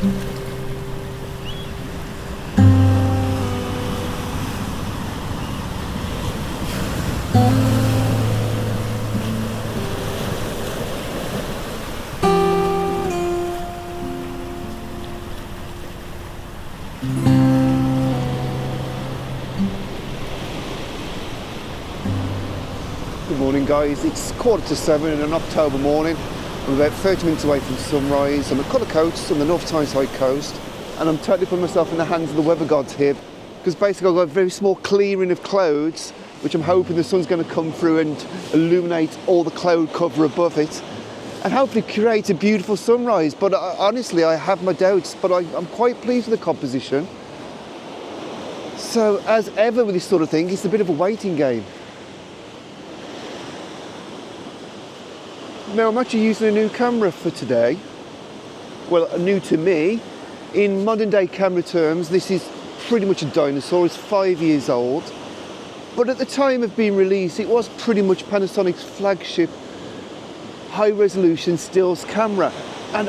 Good morning guys, it's 7:15 on an October morning. I'm about 30 minutes away from sunrise. I'm at Cullercoats on the North Tyneside coast, and I'm totally putting myself in the hands of the weather gods here, because basically I've got a very small clearing of clouds which I'm hoping the sun's going to come through and illuminate all the cloud cover above it and hopefully create a beautiful sunrise. But honestly, I have my doubts, but I'm quite pleased with the composition. So as ever with this sort of thing, it's a bit of a waiting game. Now I'm actually using a new camera for today. Well, new to me. In modern day camera terms, this is pretty much a dinosaur. It's 5 years old. But at the time of being released, it was pretty much Panasonic's flagship high resolution stills camera. And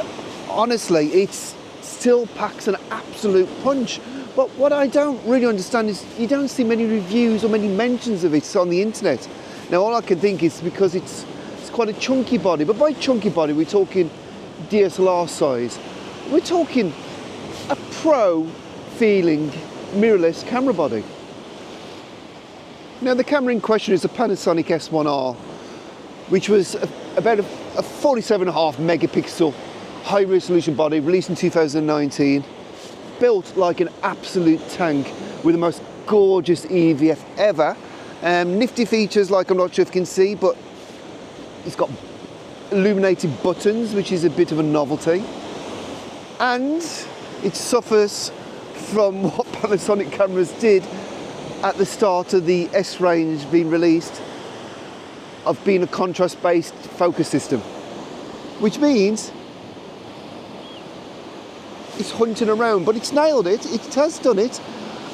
honestly, it still packs an absolute punch. But what I don't really understand is you don't see many reviews or many mentions of it on the internet. Now all I can think is because it's quite a chunky body, but by chunky body we're talking DSLR size. We're talking a pro feeling mirrorless camera body. Now the camera in question is a Panasonic S1R, which was about a 47.5 megapixel high resolution body, released in 2019, built like an absolute tank with the most gorgeous EVF ever. Nifty features like, I'm not sure if you can see, but it's got illuminated buttons, which is a bit of a novelty. And it suffers from what Panasonic cameras did at the start of the S range being released, of being a contrast-based focus system. Which means it's hunting around, but it's nailed it. It has done it.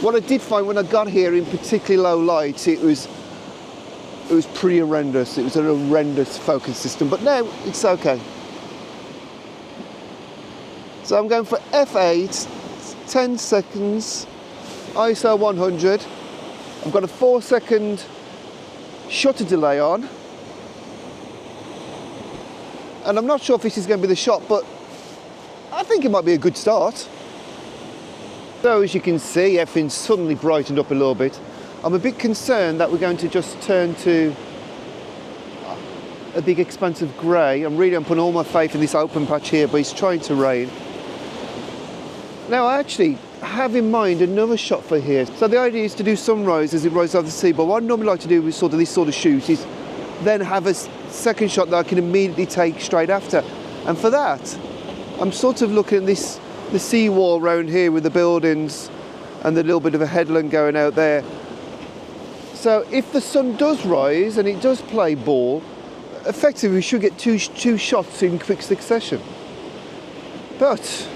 What I did find when I got here in particularly low light, it was pretty horrendous. It was an horrendous focus system, but now it's okay. So I'm going for f8, 10 seconds, ISO 100. I've got a 4-second shutter delay on. And I'm not sure if this is going to be the shot, but I think it might be a good start. So as you can see, everything's suddenly brightened up a little bit. I'm a bit concerned that we're going to just turn to a big expanse of grey. I'm putting all my faith in this open patch here, but it's trying to rain. Now I actually have in mind another shot for here. So the idea is to do sunrise as it rises over the sea, but what I normally like to do with this sort of shoot is then have a second shot that I can immediately take straight after. And for that, I'm sort of looking at the seawall around here with the buildings and the little bit of a headland going out there. So if the sun does rise and it does play ball, effectively we should get two shots in quick succession. But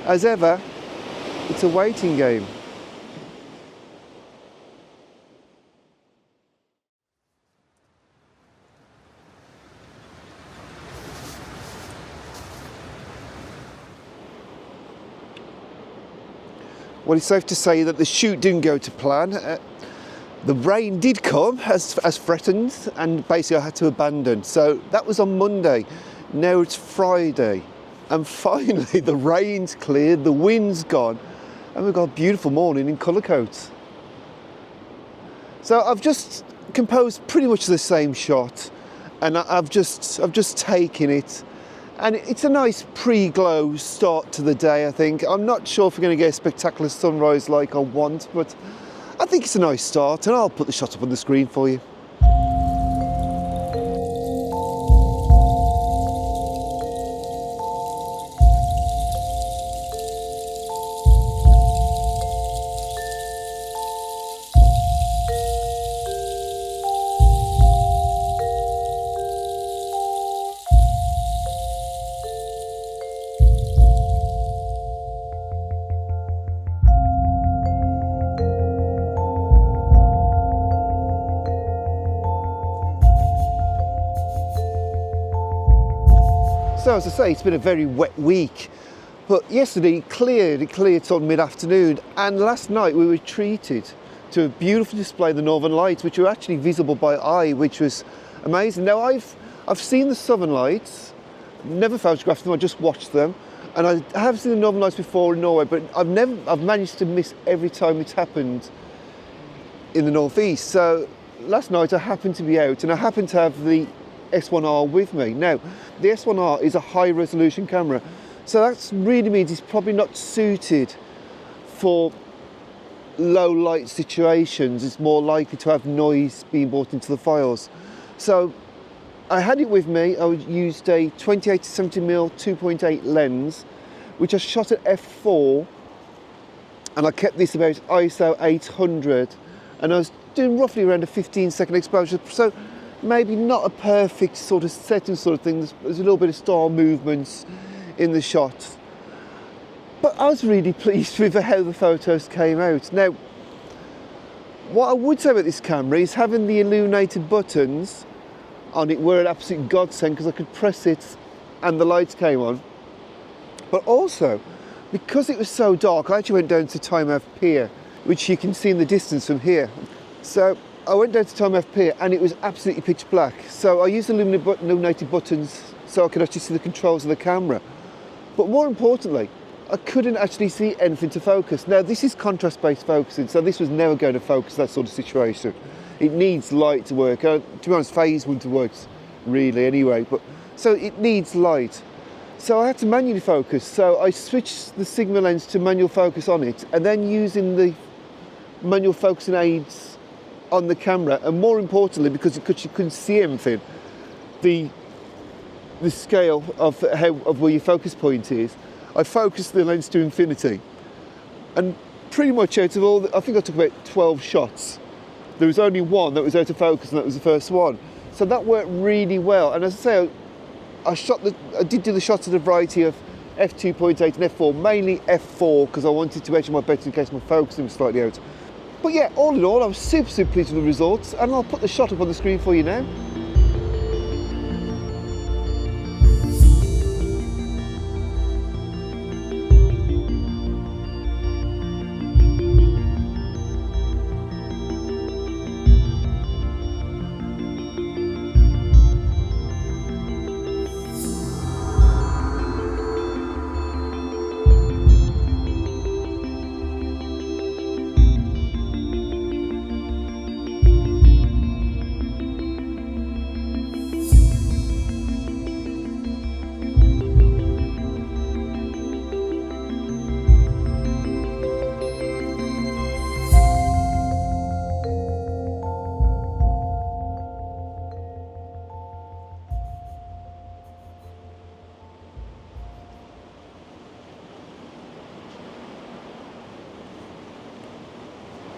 as ever, it's a waiting game. Well, it's safe to say that the shoot didn't go to plan. The rain did come as threatened, and basically I had to abandon. So that was on Monday. Now it's Friday. And finally the rain's cleared, the wind's gone, and we've got a beautiful morning in Cullercoats. So I've just composed pretty much the same shot, and I've just taken it. And it's a nice pre-glow start to the day, I think. I'm not sure if we're going to get a spectacular sunrise like I want, but I think it's a nice start, and I'll put the shot up on the screen for you. So as I say, it's been a very wet week, but yesterday it cleared till mid-afternoon, and last night we were treated to a beautiful display of the Northern Lights, which were actually visible by eye, which was amazing. Now I've seen the Southern Lights, never photographed them, I just watched them, and I have seen the Northern Lights before in Norway, but I've managed to miss every time it's happened in the northeast. So last night I happened to be out, and I happened to have the S1R with me. Now, the S1R is a high resolution camera, so that really means it's probably not suited for low light situations. It's more likely to have noise being brought into the files. So I had it with me. I used a 28-70mm 2.8 lens, which I shot at f4, and I kept this about ISO 800, and I was doing roughly around a 15-second exposure, so maybe not a perfect sort of setting sort of thing. There's a little bit of star movements in the shot. But I was really pleased with how the photos came out. Now, what I would say about this camera is having the illuminated buttons on it were an absolute godsend, because I could press it and the lights came on. But also, because it was so dark, I actually went down to Tynemouth Pier, which you can see in the distance from here. So I went down to Tynemouth Pier and it was absolutely pitch black. So I used illuminated buttons so I could actually see the controls of the camera. But more importantly, I couldn't actually see anything to focus. Now, this is contrast-based focusing, so this was never going to focus that sort of situation. It needs light to work. To be honest, phase wouldn't have worked really anyway, but so it needs light. So I had to manually focus. So I switched the Sigma lens to manual focus on it, and then using the manual focusing aids on the camera, and more importantly, because you couldn't see anything, the scale of where your focus point is, I focused the lens to infinity, and pretty much out of all, I think I took about 12 shots. There was only one that was out of focus, and that was the first one. So that worked really well. And as I say, I did do the shots at a variety of f2.8 and f4, mainly f4, because I wanted to edge my bets in case my focusing was slightly out. But yeah, all in all, I was super pleased with the results, and I'll put the shot up on the screen for you now.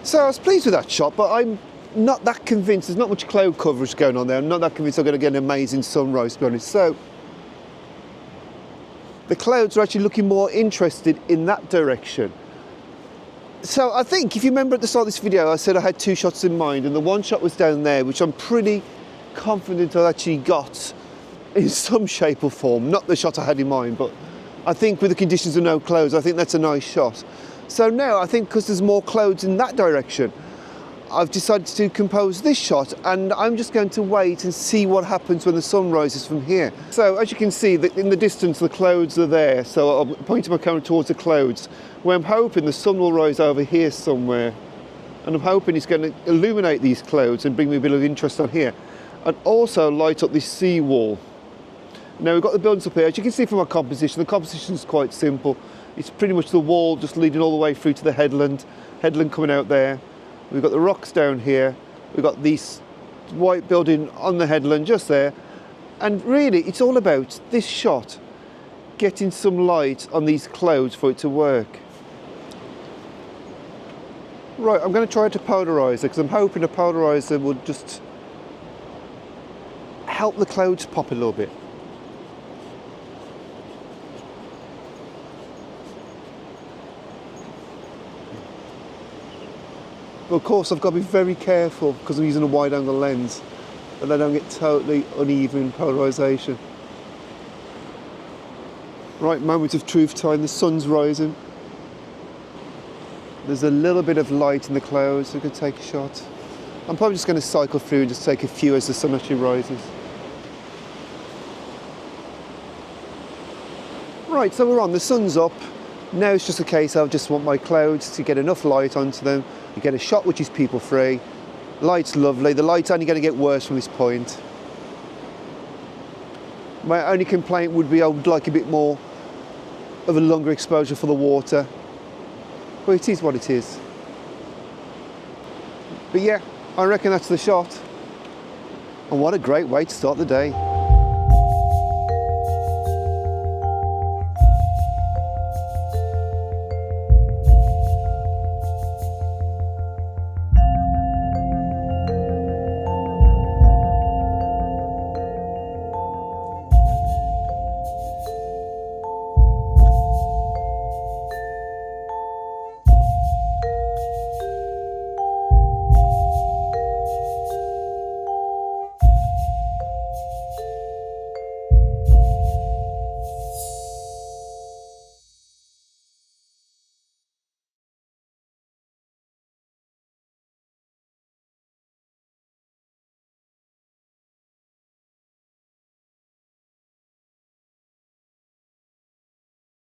So I was pleased with that shot, but I'm not that convinced. There's not much cloud coverage going on there. I'm not that convinced I'm going to get an amazing sunrise, to be honest. So the clouds are actually looking more interested in that direction. So I think, if you remember at the start of this video, I said I had two shots in mind, and the one shot was down there, which I'm pretty confident I actually got in some shape or form. Not the shot I had in mind, but I think with the conditions of no clouds, I think that's a nice shot. So now I think, because there's more clouds in that direction, I've decided to compose this shot, and I'm just going to wait and see what happens when the sun rises from here. So as you can see, in the distance the clouds are there, so I'm pointing my camera towards the clouds, where I'm hoping the sun will rise over here somewhere, and I'm hoping it's going to illuminate these clouds and bring me a bit of interest on here, and also light up this seawall. Now we've got the buildings up here. As you can see from our composition, the composition is quite simple. It's pretty much the wall just leading all the way through to the headland coming out there. We've got the rocks down here. We've got this white building on the headland just there. And really, it's all about this shot getting some light on these clouds for it to work. Right, I'm going to try to polarize it, because I'm hoping a polarizer will just help the clouds pop a little bit. But of course, I've got to be very careful, because I'm using a wide angle lens, that I don't get totally uneven polarization. Right, moment of truth time, the sun's rising. There's a little bit of light in the clouds, so I could take a shot. I'm probably just going to cycle through and just take a few as the sun actually rises. Right, so we're on, the sun's up. Now it's just a case of I just want my clouds to get enough light onto them. You get a shot which is people free. Light's lovely, the light's only going to get worse from this point. My only complaint would be I would like a bit more of a longer exposure for the water. But it is what it is. But yeah, I reckon that's the shot. And what a great way to start the day.